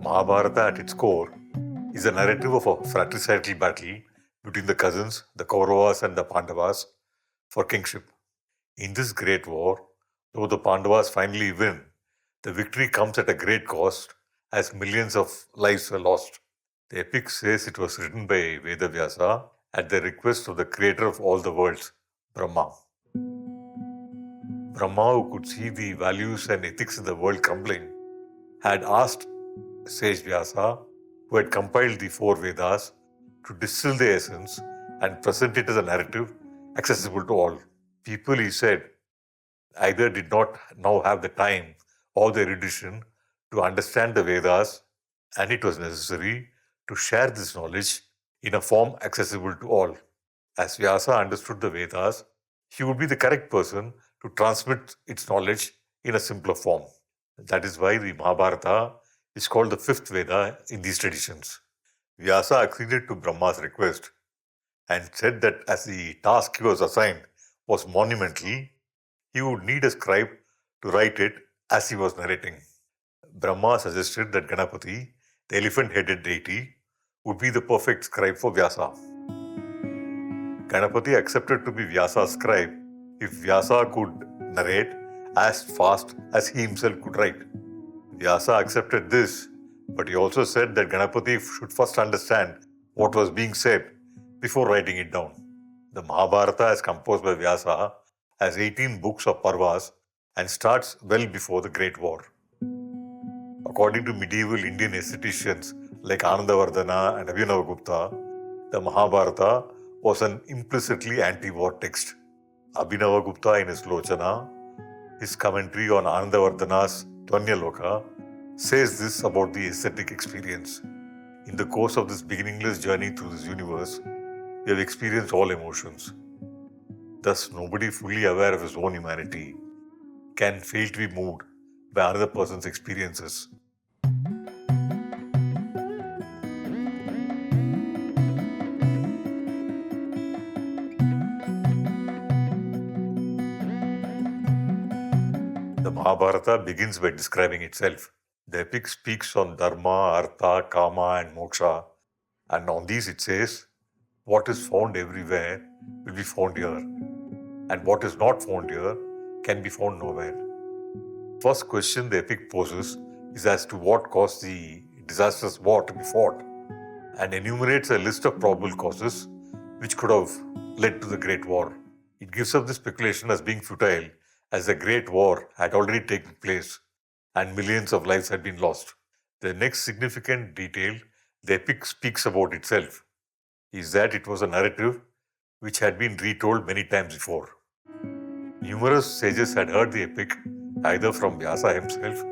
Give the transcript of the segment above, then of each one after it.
Mahabharata at its core is a narrative of a fratricidal battle between the cousins, the Kauravas and the Pandavas, for kingship. In this great war, though the Pandavas finally win, the victory comes at a great cost as millions of lives were lost. The epic says it was written by Vedavyasa at the request of the creator of all the worlds, Brahma. Brahma, who could see the values and ethics in the world crumbling, had asked sage Vyasa, who had compiled the four Vedas, to distill their essence and present it as a narrative accessible to all. People, he said, either did not now have the time or the erudition to understand the Vedas, and it was necessary to share this knowledge in a form accessible to all. As Vyasa understood the Vedas, he would be the correct person to transmit its knowledge in a simpler form. That is why the Mahabharata is called the fifth Veda in these traditions. Vyasa acceded to Brahma's request and said that as the task he was assigned was monumental, he would need a scribe to write it as he was narrating. Brahma suggested that Ganapati, the elephant-headed deity, would be the perfect scribe for Vyasa. Ganapati accepted to be Vyasa's scribe if Vyasa could narrate as fast as he himself could write. Vyasa accepted this, but he also said that Ganapati should first understand what was being said before writing it down. The Mahabharata, as composed by Vyasa, has 18 books of Parvas and starts well before the Great War. According to medieval Indian aestheticians like Anandavardhana and Abhinavagupta, the Mahabharata was an implicitly anti-war text. Abhinavagupta in his Lochana, his commentary on Anandavardhana's Dvanyaloka, says this about the aesthetic experience. In the course of this beginningless journey through this universe, we have experienced all emotions. Thus, nobody fully aware of his own humanity can fail to be moved by another person's experiences. The Mahabharata begins by describing itself. The epic speaks on dharma, artha, kama, and moksha, and on these it says, what is found everywhere will be found here, and what is not found here can be found nowhere. First question the epic poses is as to what caused the disastrous war to be fought, and enumerates a list of probable causes which could have led to the Great War. It gives up the speculation as being futile, as the Great War had already taken place and millions of lives had been lost. The next significant detail the epic speaks about itself is that it was a narrative which had been retold many times before. Numerous sages had heard the epic either from Vyasa himself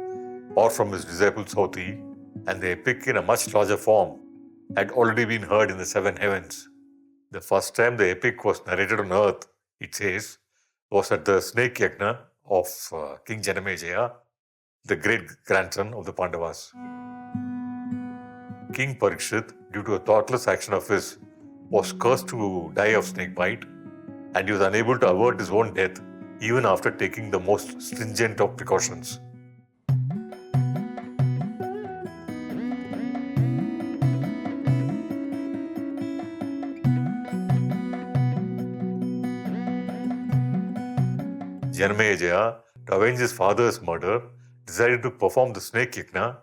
or from his disciple Sauti, and the epic in a much larger form had already been heard in the seven heavens. The first time the epic was narrated on earth, it says, was at the snake yajna of King Janamejaya, the great-grandson of the Pandavas. King Parikshit, due to a thoughtless action of his, was cursed to die of snake bite, and he was unable to avert his own death even after taking the most stringent of precautions. Janamejaya, to avenge his father's murder, decided to perform the snake yajna,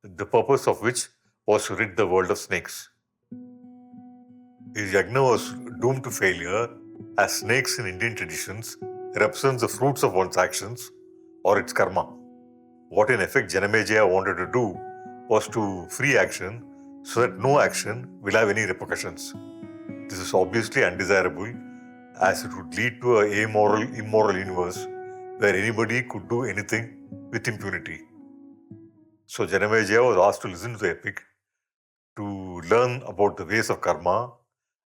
the purpose of which was to rid the world of snakes. His yajna was doomed to failure, as snakes in Indian traditions represent the fruits of one's actions or its karma. What in effect Janamejaya wanted to do was to free action so that no action will have any repercussions. This is obviously undesirable, as it would lead to an amoral, immoral universe where anybody could do anything with impunity. So Janamejaya was asked to listen to the epic, to learn about the ways of karma,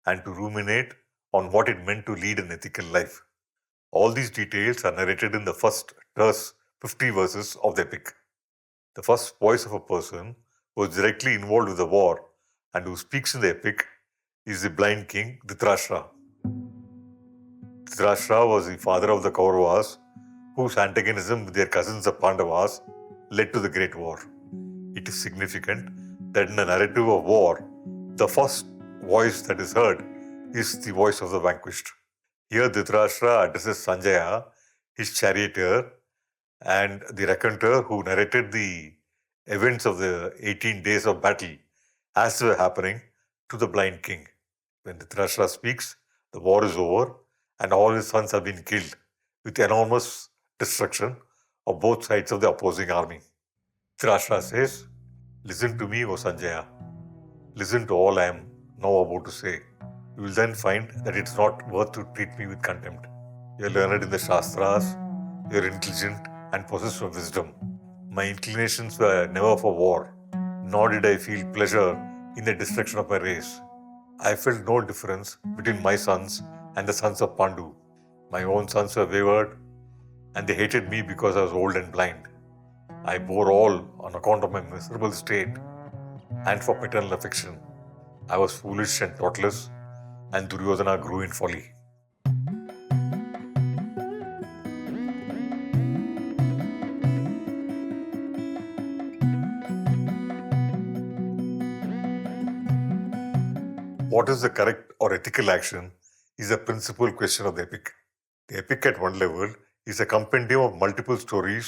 and to ruminate on what it meant to lead an ethical life. All these details are narrated in the first terse 50 verses of the epic. The first voice of a person who was directly involved with the war and who speaks in the epic is the blind king Dhritarashtra. Dhritarashtra was the father of the Kauravas, whose antagonism with their cousins the Pandavas led to the Great War. It it is significant that in a narrative of war, the first voice that is heard is the voice of the vanquished. Here Dhritarashtra addresses Sanjaya, his charioteer, and the raconteur who narrated the events of the 18 days of battle as they were happening to the blind king. When Dhritarashtra speaks, the war is over and all his sons have been killed with enormous destruction of both sides of the opposing army. Dhritarashtra says, "Listen to me, O Sanjaya. Listen to all I am now about to say. You will then find that it's not worth to treat me with contempt. You are learned in the Shastras, you are intelligent and possessed of wisdom. My inclinations were never for war, nor did I feel pleasure in the destruction of my race. I felt no difference between my sons and the sons of Pandu. My own sons were wayward, and they hated me because I was old and blind. I bore all on account of my miserable state and for paternal affection. I was foolish and thoughtless, and Duryodhana grew in folly." What is the correct or ethical action is a principal question of the epic. The epic at one level is a compendium of multiple stories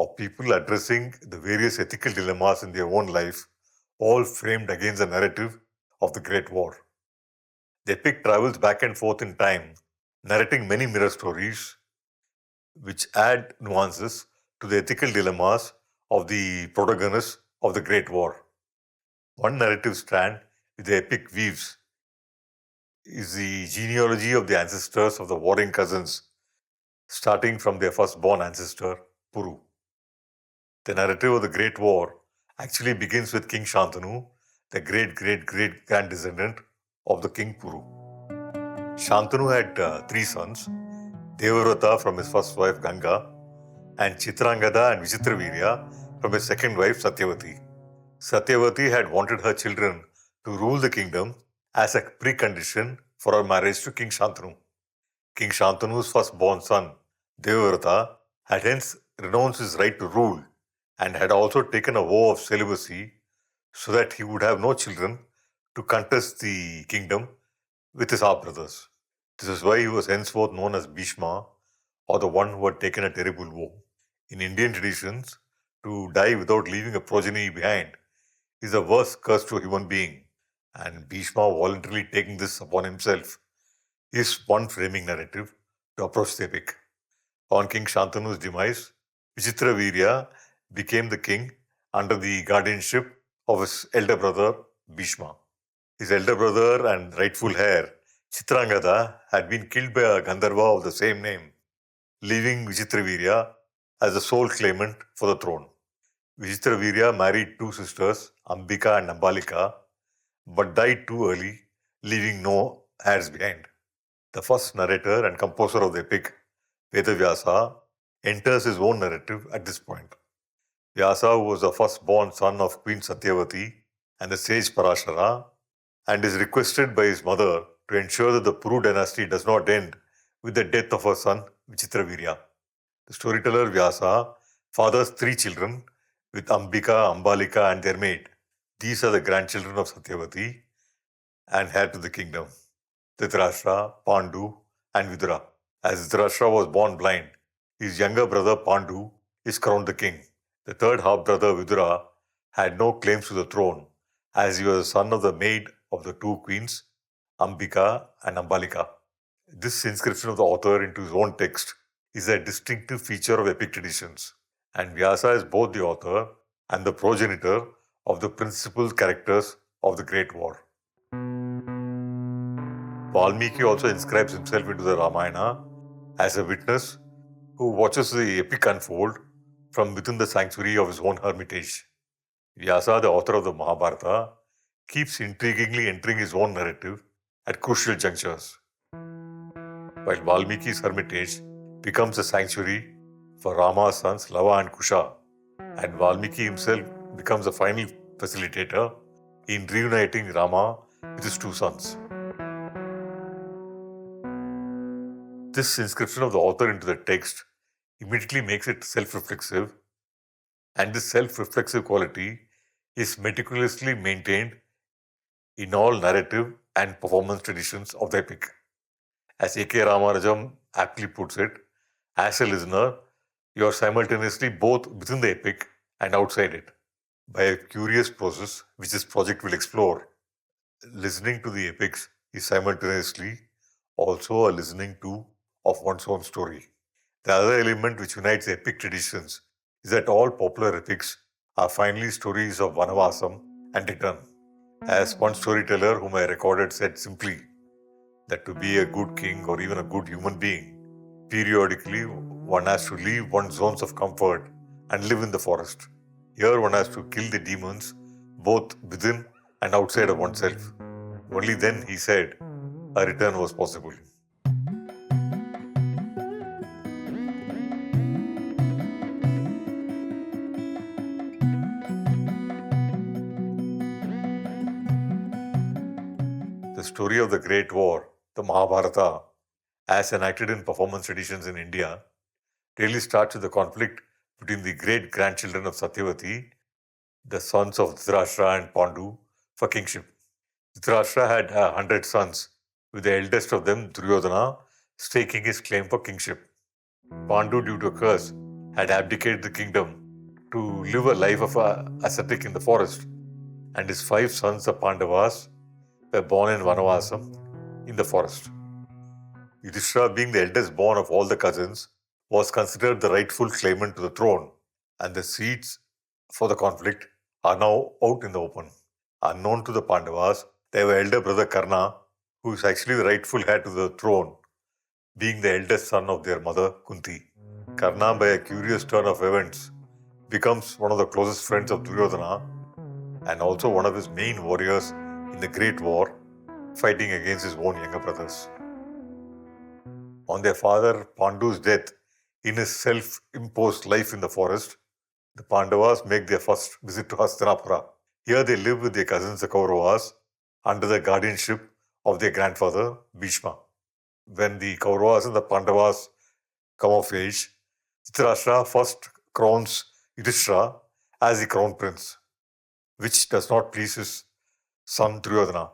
of people addressing the various ethical dilemmas in their own life, all framed against the narrative of the Great War. The epic travels back and forth in time, narrating many mirror stories which add nuances to the ethical dilemmas of the protagonists of the Great War. One narrative strand which the epic weaves is the genealogy of the ancestors of the warring cousins, starting from their firstborn ancestor, Puru. The narrative of the Great War actually begins with King Shantanu, the great-great-great-grand descendant of the King Puru. Shantanu had 3 sons, Devavrata from his first wife Ganga, and Chitrangada and Vichitravirya from his second wife Satyavati. Satyavati had wanted her children to rule the kingdom as a precondition for her marriage to King Shantanu. King Shantanu's firstborn son, Devavrata, had hence renounced his right to rule and had also taken a vow of celibacy so that he would have no children to contest the kingdom with his half-brothers. This is why he was henceforth known as Bhishma, or the one who had taken a terrible vow. In Indian traditions, to die without leaving a progeny behind is the worst curse to a human being, and Bhishma voluntarily taking this upon himself is one framing narrative to approach the epic. On King Shantanu's demise, Vichitravirya became the king under the guardianship of his elder brother Bhishma. His elder brother and rightful heir, Chitrangada, had been killed by a Gandharva of the same name, leaving Vichitravirya as the sole claimant for the throne. Vichitravirya married 2 sisters, Ambika and Ambalika, but died too early, leaving no heirs behind. The first narrator and composer of the epic, Vedavyasa, enters his own narrative at this point. Vyasa, who was the firstborn son of Queen Satyavati and the sage Parashara, and is requested by his mother to ensure that the Puru dynasty does not end with the death of her son Vichitravirya. The storyteller Vyasa fathers 3 children with Ambika, Ambalika and their maid. These are the grandchildren of Satyavati and heir to the kingdom, Dhritarashtra, Pandu and Vidura. As Dhritarashtra was born blind, his younger brother Pandu is crowned the king. The third half-brother Vidura had no claims to the throne, as he was the son of the maid of the 2 queens, Ambika and Ambalika. This inscription of the author into his own text is a distinctive feature of epic traditions, and Vyasa is both the author and the progenitor of the principal characters of the Great War. Valmiki also inscribes himself into the Ramayana as a witness who watches the epic unfold from within the sanctuary of his own hermitage. Vyasa, the author of the Mahabharata, keeps intriguingly entering his own narrative at crucial junctures, while Valmiki's hermitage becomes a sanctuary for Rama's sons Lava and Kusha, and Valmiki himself becomes the final facilitator in reuniting Rama with his 2 sons. This inscription of the author into the text immediately makes it self-reflexive, and this self-reflexive quality is meticulously maintained in all narrative and performance traditions of the epic. As A.K. Ramanujam aptly puts it, as a listener, you are simultaneously both within the epic and outside it. By a curious process, which this project will explore, listening to the epics is simultaneously also a listening to of one's own story. The other element which unites epic traditions is that all popular epics are finally stories of Vanavasam and return. As one storyteller whom I recorded said simply, that to be a good king or even a good human being, periodically one has to leave one's zones of comfort and live in the forest. Here one has to kill the demons both within and outside of oneself. Only then, he said, a return was possible. The story of the Great War, the Mahabharata, as enacted in performance traditions in India, really starts with the conflict between the great grandchildren of Satyavati, the sons of Dhritarashtra and Pandu, for kingship. Dhritarashtra had 100 sons, with the eldest of them, Duryodhana, staking his claim for kingship. Pandu, due to a curse, had abdicated the kingdom to live a life of ascetic in the forest, and his 5 sons, the Pandavas, were born in Vanavasam in the forest. Yudhishthira, being the eldest born of all the cousins, was considered the rightful claimant to the throne, and the seeds for the conflict are now out in the open. Unknown to the Pandavas, their elder brother Karna, who is actually the rightful heir to the throne, being the eldest son of their mother Kunti. Karna, by a curious turn of events, becomes one of the closest friends of Duryodhana and also one of his main warriors in the Great War, fighting against his own younger brothers. On their father Pandu's death, in his self-imposed life in the forest, the Pandavas make their first visit to Hastinapura. Here they live with their cousins the Kauravas under the guardianship of their grandfather Bhishma. When the Kauravas and the Pandavas come of age, Dhritarashtra first crowns Yudhishthira as the crown prince, which does not please his son Duryodhana.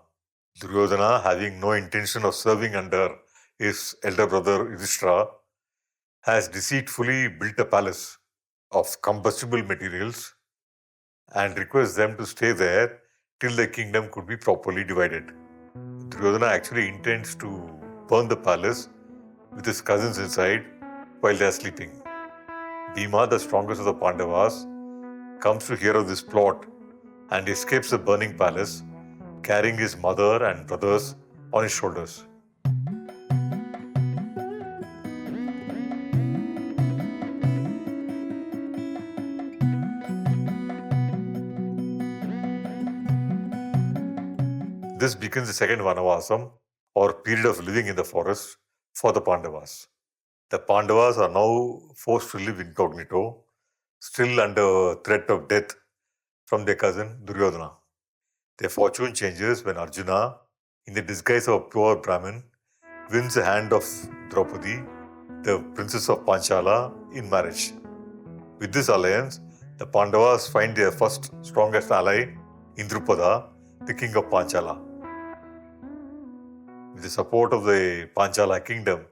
Duryodhana, having no intention of serving under his elder brother Yudhishthira, has deceitfully built a palace of combustible materials and requests them to stay there till the kingdom could be properly divided. Duryodhana actually intends to burn the palace with his cousins inside while they are sleeping. Bhima, the strongest of the Pandavas, comes to hear of this plot and escapes the burning palace, carrying his mother and brothers on his shoulders. This begins the second Vanavasam, or period of living in the forest, for the Pandavas. The Pandavas are now forced to live incognito, still under threat of death from their cousin Duryodhana. Their fortune changes when Arjuna, in the disguise of a poor Brahmin, wins the hand of Draupadi, the princess of Panchala, in marriage. With this alliance, the Pandavas find their first strongest ally in Drupada, the king of Panchala. With the support of the Panchala kingdom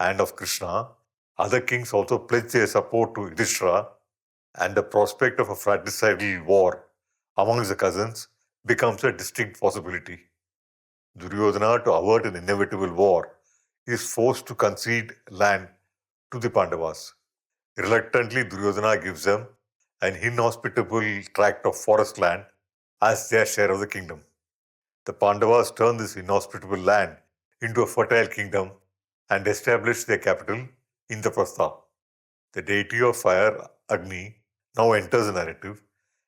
and of Krishna, other kings also pledge their support to Yudhishthira, and the prospect of a fratricidal war amongst the cousins becomes a distinct possibility. Duryodhana, to avert an inevitable war, is forced to concede land to the Pandavas. Reluctantly, Duryodhana gives them an inhospitable tract of forest land as their share of the kingdom. The Pandavas turn this inhospitable land into a fertile kingdom and establish their capital, Indraprastha. The deity of fire, Agni, now enters the narrative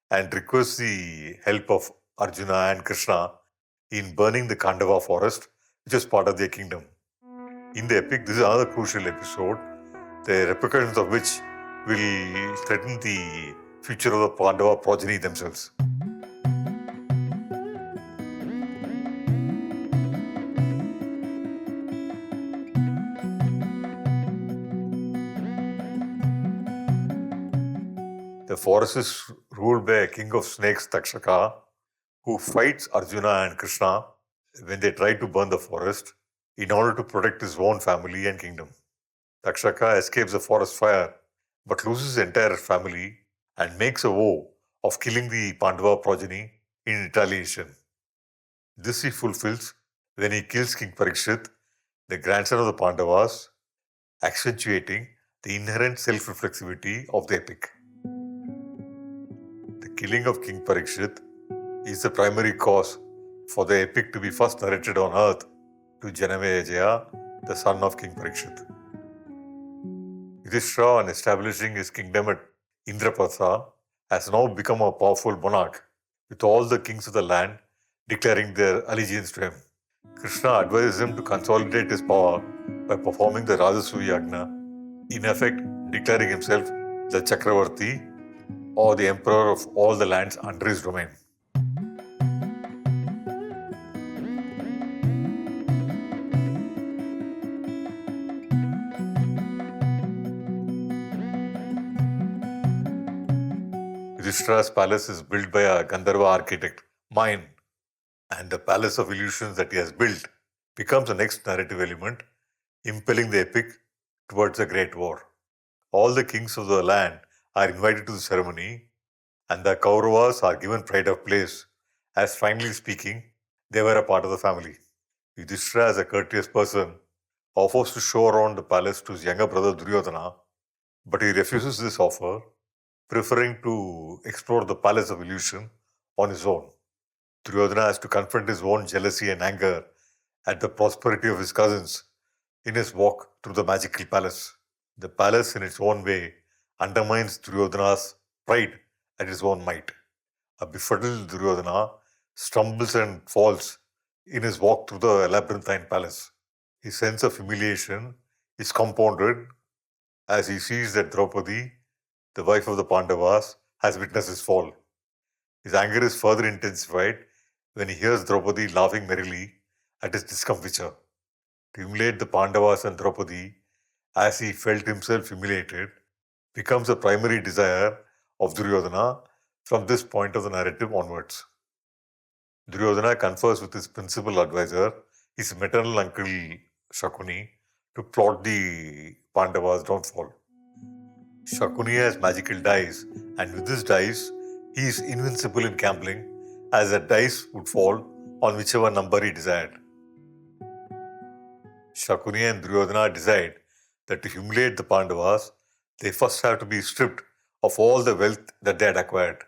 and requests the help of Arjuna and Krishna in burning the Khandava forest, which is part of their kingdom. In the epic, this is another crucial episode, the repercussions of which will threaten the future of the Pandava progeny themselves. The forest is ruled by a king of snakes, Takshaka, who fights Arjuna and Krishna when they try to burn the forest in order to protect his own family and kingdom. Takshaka escapes the forest fire but loses his entire family and makes a vow of killing the Pandava progeny in retaliation. This he fulfills when he kills King Parikshit, the grandson of the Pandavas, accentuating the inherent self-reflexivity of the epic. The killing of King Parikshit is the primary cause for the epic to be first narrated on earth to Janamejaya, the son of King Parikshit. Yudhishthira, on establishing his kingdom at Indraprastha, has now become a powerful monarch, with all the kings of the land declaring their allegiance to him. Krishna advises him to consolidate his power by performing the Rajasuya Yagna, in effect declaring himself the Chakravarti or the emperor of all the lands under his domain. Yudhishthira's palace is built by a Gandharva architect, Mayan, and the palace of illusions that he has built becomes the next narrative element, impelling the epic towards a great war. All the kings of the land are invited to the ceremony, and the Kauravas are given pride of place, as finally speaking, they were a part of the family. Yudhishthira, as a courteous person, offers to show around the palace to his younger brother Duryodhana, but he refuses this offer, preferring to explore the palace of illusion on his own. Duryodhana has to confront his own jealousy and anger at the prosperity of his cousins in his walk through the magical palace. The palace, in its own way, undermines Duryodhana's pride at his own might. A befuddled Duryodhana stumbles and falls in his walk through the labyrinthine palace. His sense of humiliation is compounded as he sees that Draupadi, the wife of the Pandavas, has witnessed his fall. His anger is further intensified when he hears Draupadi laughing merrily at his discomfiture. To humiliate the Pandavas and Draupadi, as he felt himself humiliated, becomes a primary desire of Duryodhana from this point of the narrative onwards. Duryodhana confers with his principal advisor, his maternal uncle Shakuni, to plot the Pandavas' downfall. Shakuni has magical dice, and with his dice, he is invincible in gambling, as the dice would fall on whichever number he desired. Shakuni and Duryodhana decide that to humiliate the Pandavas, they first have to be stripped of all the wealth that they had acquired.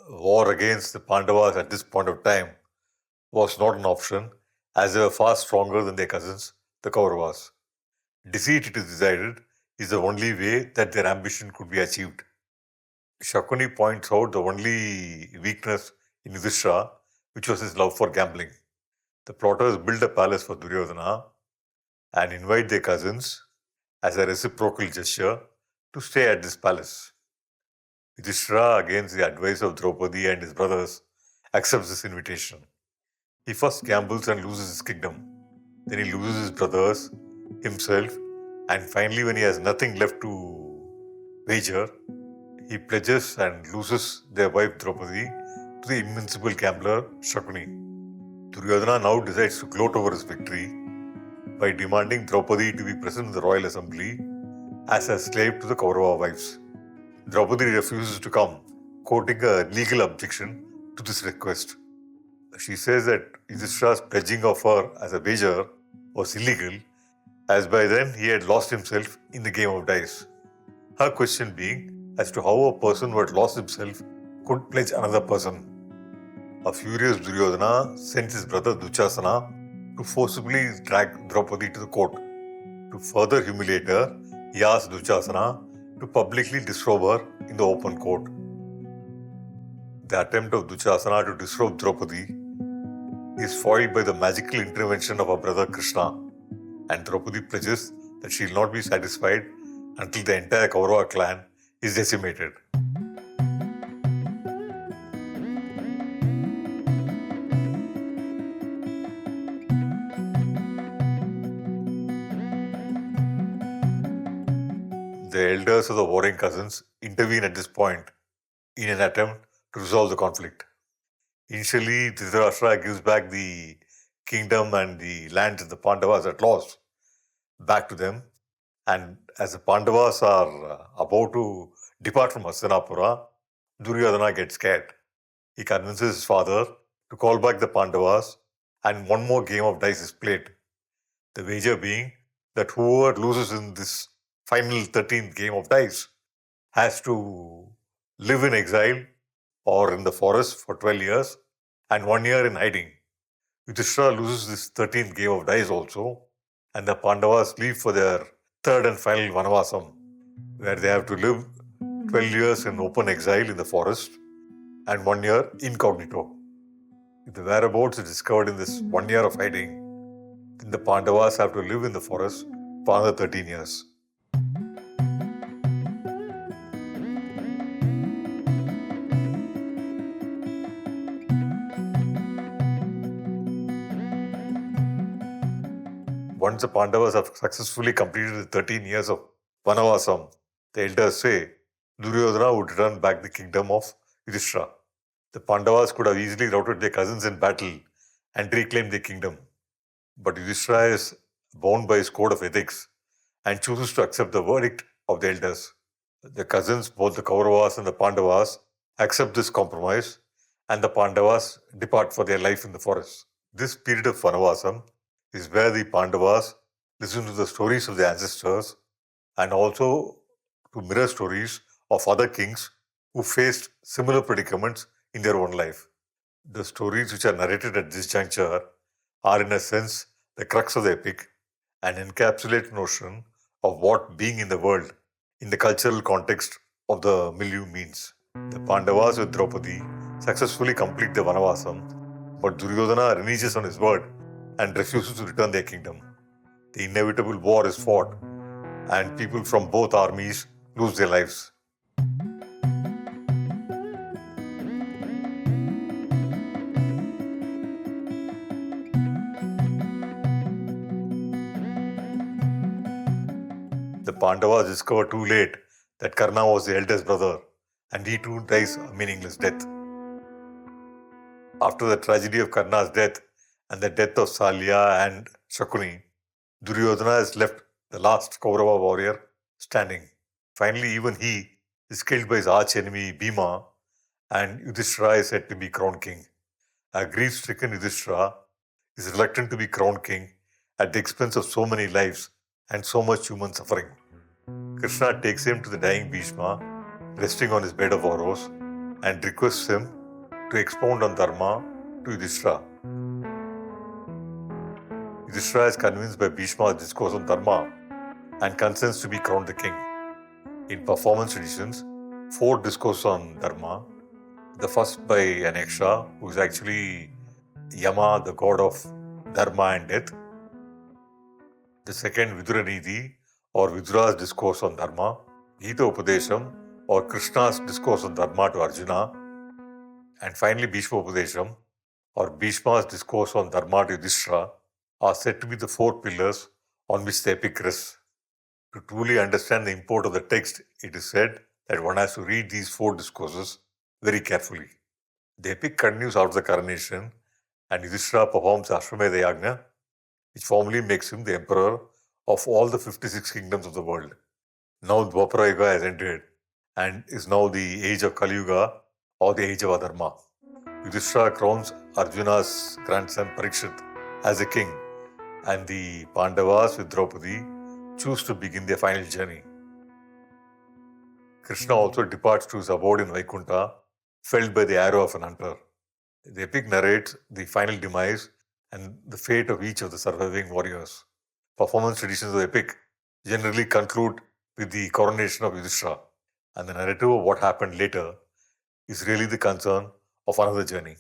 War against the Pandavas at this point of time was not an option, as they were far stronger than their cousins, the Kauravas. Deceit, it is decided, is the only way that their ambition could be achieved. Shakuni points out the only weakness in Yudhishthira, which was his love for gambling. The plotters build a palace for Duryodhana and invite their cousins, as a reciprocal gesture, to stay at this palace. Yudhishthira, against the advice of Draupadi and his brothers, accepts this invitation. He first gambles and loses his kingdom. Then he loses his brothers, himself, and finally, when he has nothing left to wager, he pledges and loses their wife Draupadi to the invincible gambler Shakuni. Duryodhana now decides to gloat over his victory by demanding Draupadi to be present in the royal assembly as a slave to the Kaurava wives. Draupadi refuses to come, quoting a legal objection to this request. She says that Yudhishthira's pledging of her as a wager was illegal, as by then he had lost himself in the game of dice. Her question being as to how a person who had lost himself could pledge another person. A furious Duryodhana sends his brother Dushasana to forcibly drag Draupadi to the court. To further humiliate her, he asks Dushasana to publicly disrobe her in the open court. The attempt of Dushasana to disrobe Draupadi is foiled by the magical intervention of her brother Krishna, and Draupadi pledges that she will not be satisfied until the entire Kaurava clan is decimated. The elders of the warring cousins intervene at this point, in an attempt to resolve the conflict. Initially, Dhritarashtra gives back the kingdom and the lands of the Pandavas at loss back to them. And as the Pandavas are about to depart from Hastinapura, Duryodhana gets scared. He convinces his father to call back the Pandavas, and one more game of dice is played. The wager being that whoever loses in this final 13th game of dice has to live in exile or in the forest for 12 years and 1 year in hiding. Yudhishthira loses this 13th game of dice also, and the Pandavas leave for their third and final Vanavasam, where they have to live 12 years in open exile in the forest and 1 year incognito. If the whereabouts is discovered in this 1 year of hiding, then the Pandavas have to live in the forest for another 13 years. Once the Pandavas have successfully completed the 13 years of Vanavasam, the elders say Duryodhana would return back the kingdom of Yudhishthira. The Pandavas could have easily routed their cousins in battle and reclaimed their kingdom. But Yudhishthira is bound by his code of ethics and chooses to accept the verdict of the elders. The cousins, both the Kauravas and the Pandavas, accept this compromise, and the Pandavas depart for their life in the forest. This period of Vanavasam is where the Pandavas listen to the stories of their ancestors and also to mirror stories of other kings who faced similar predicaments in their own life. The stories which are narrated at this juncture are, in a sense, the crux of the epic and encapsulate notion of what being in the world in the cultural context of the milieu means. The Pandavas with Draupadi successfully complete the Vanavasam, but Duryodhana reneges on his word and refuses to return their kingdom. The inevitable war is fought, and people from both armies lose their lives. The Pandavas discover too late that Karna was the eldest brother, and he too dies a meaningless death. After the tragedy of Karna's death and the death of Salya and Shakuni, Duryodhana is left the last Kaurava warrior standing. Finally, even he is killed by his arch-enemy Bhima, and Yudhishthira is said to be crowned king. A grief-stricken Yudhishthira is reluctant to be crowned king at the expense of so many lives and so much human suffering. Krishna takes him to the dying Bhishma, resting on his bed of arrows, and requests him to expound on Dharma to Yudhishthira. Yudhishthira is convinced by Bhishma's discourse on Dharma and consents to be crowned the king. In performance traditions, 4 discourses on Dharma. The first by an Yaksha, who is actually Yama, the god of Dharma and death. The second, Viduranidhi, or Vidura's discourse on Dharma. Gita Upadesham, or Krishna's discourse on Dharma to Arjuna. And finally, Bhishma Upadesham, or Bhishma's discourse on Dharma to Yudhishthira, are said to be the 4 pillars on which the epic rests. To truly understand the import of the text, it is said that one has to read these 4 discourses very carefully. The epic continues after the coronation, and Yudhishthira performs Ashwamedha Yagna, which formally makes him the emperor of all the 56 kingdoms of the world. Now Dwapara Yuga has ended and is now the age of Kali Yuga, or the age of Adharma. Yudhishthira crowns Arjuna's grandson Parikshit as a king, and the Pandavas with Draupadi choose to begin their final journey. Krishna also departs to his abode in Vaikuntha, felled by the arrow of an hunter. The epic narrates the final demise and the fate of each of the surviving warriors. Performance traditions of the epic generally conclude with the coronation of Yudhishthira, and the narrative of what happened later is really the concern of another journey.